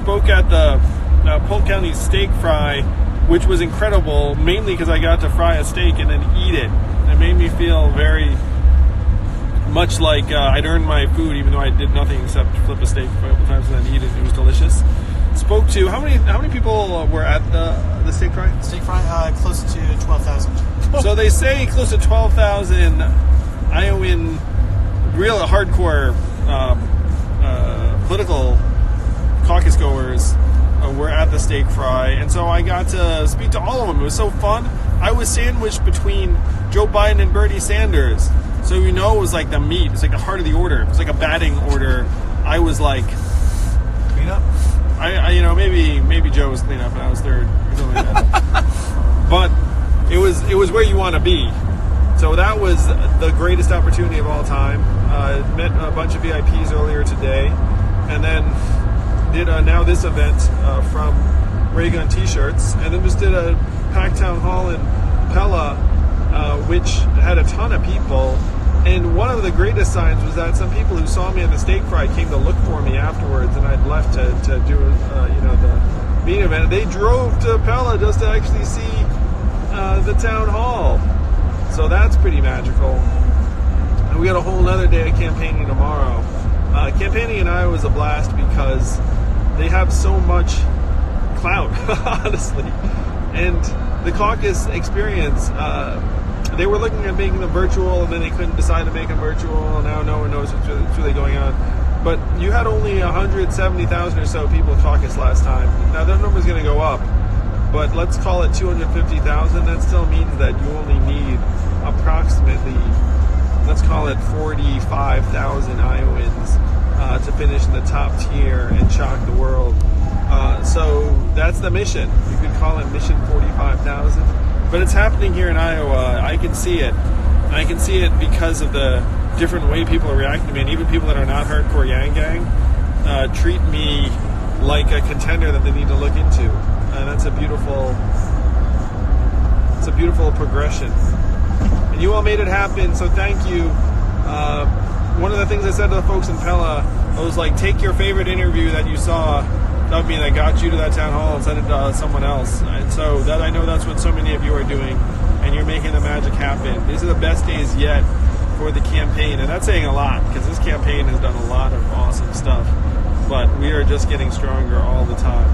spoke at the Polk County Steak Fry, which was incredible, mainly because I got to fry a steak and then eat it. It made me feel very much like I'd earned my food, even though I did nothing except flip a steak a couple times and then eat it. It was delicious. Spoke to how many people were at the steak fry? Steak fry, close to 12,000. So they say close to 12,000 Iowan, real hardcore political caucus goers were at the steak fry, and so I got to speak to all of them. It was so fun. I was sandwiched between Joe Biden and Bernie Sanders, so it was like the meat. It's like the heart of the order. It was like a batting order. I was like clean up. Maybe Joe was clean up and I was third or something like that. But it was where you want to be. So that was the greatest opportunity of all time. Met a bunch of VIPs earlier today, and then did now this event from Ray Gun T-shirts, and then just did a packed town hall in Pella, which had a ton of people. And one of the greatest signs was that some people who saw me at the steak fry came to look for me afterwards, and I'd left to do the meeting event. They drove to Pella just to actually see the town hall. So that's pretty magical. And we got a whole other day of campaigning tomorrow. Campaigning in Iowa is a blast because they have so much clout, honestly. And the caucus experience, they were looking at making them virtual, and then they couldn't decide to make them virtual, and now no one knows what's really going on. But you had only 170,000 or so people caucus last time. Now that number's going to go up, but let's call it 250,000. That still means that you only need approximately, let's call it 45,000 Iowans to finish in the top tier and shock the world. So that's the mission. You could call it Mission 45,000. But it's happening here in Iowa. I can see it. And I can see it because of the different way people are reacting to me. And even people that are not hardcore Yang Gang treat me like a contender that they need to look into. And that's a beautiful progression. And you all made it happen, so thank you. One of the things I said to the folks in Pella, I was like, take your favorite interview that you saw of me that got you to that town hall and send it to someone else. And so that I know that's what so many of you are doing, and you're making the magic happen. These are the best days yet for the campaign, and that's saying a lot because this campaign has done a lot of awesome stuff, but we are just getting stronger all the time.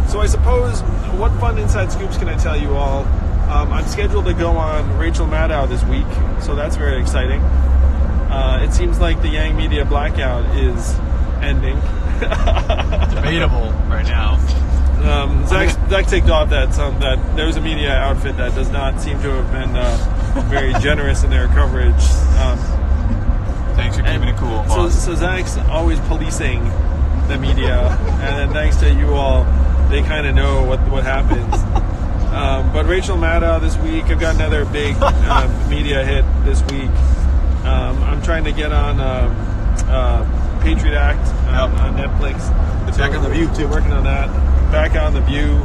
So I suppose, what fun inside scoops can I tell you all? I'm scheduled to go on Rachel Maddow this week, so that's very exciting. It seems like the Yang Media blackout is ending. Debatable right now. Zach ticked off that there was a media outfit that does not seem to have been very generous in their coverage. Thanks for keeping it cool, boss. So Zach's always policing the media, and then thanks to you all, they kind of know what happens. But Rachel Maddow this week, I've got another big media hit this week. I'm trying to get on Patriot Act on Netflix. It's back on The View, too. Working on that. Back on The View.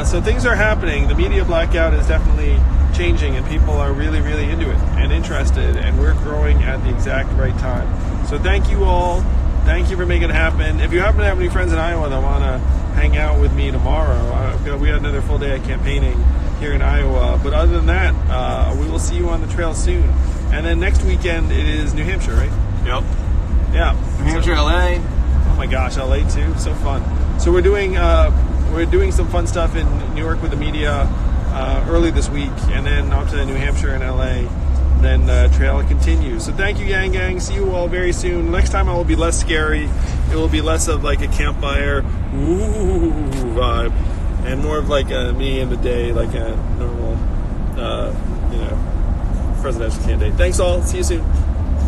So things are happening. The media blackout is definitely changing, and people are really, really into it and interested, and we're growing at the exact right time. So thank you all. Thank you for making it happen. If you happen to have any friends in Iowa that want to hang out with me tomorrow, we had another full day of campaigning here in Iowa. But other than that, we will see you on the trail soon. And then next weekend it is New Hampshire, right? Yep. Yeah. New Hampshire, LA. Oh my gosh, LA too, so fun. So we're doing some fun stuff in New York with the media early this week, and then off to New Hampshire and LA. Then the trail continues. So thank you, Yang Gang. See you all very soon. Next time I will be less scary. It will be less of like a campfire vibe, and more of like me in the day, like a normal, presidential candidate. Thanks all. See you soon.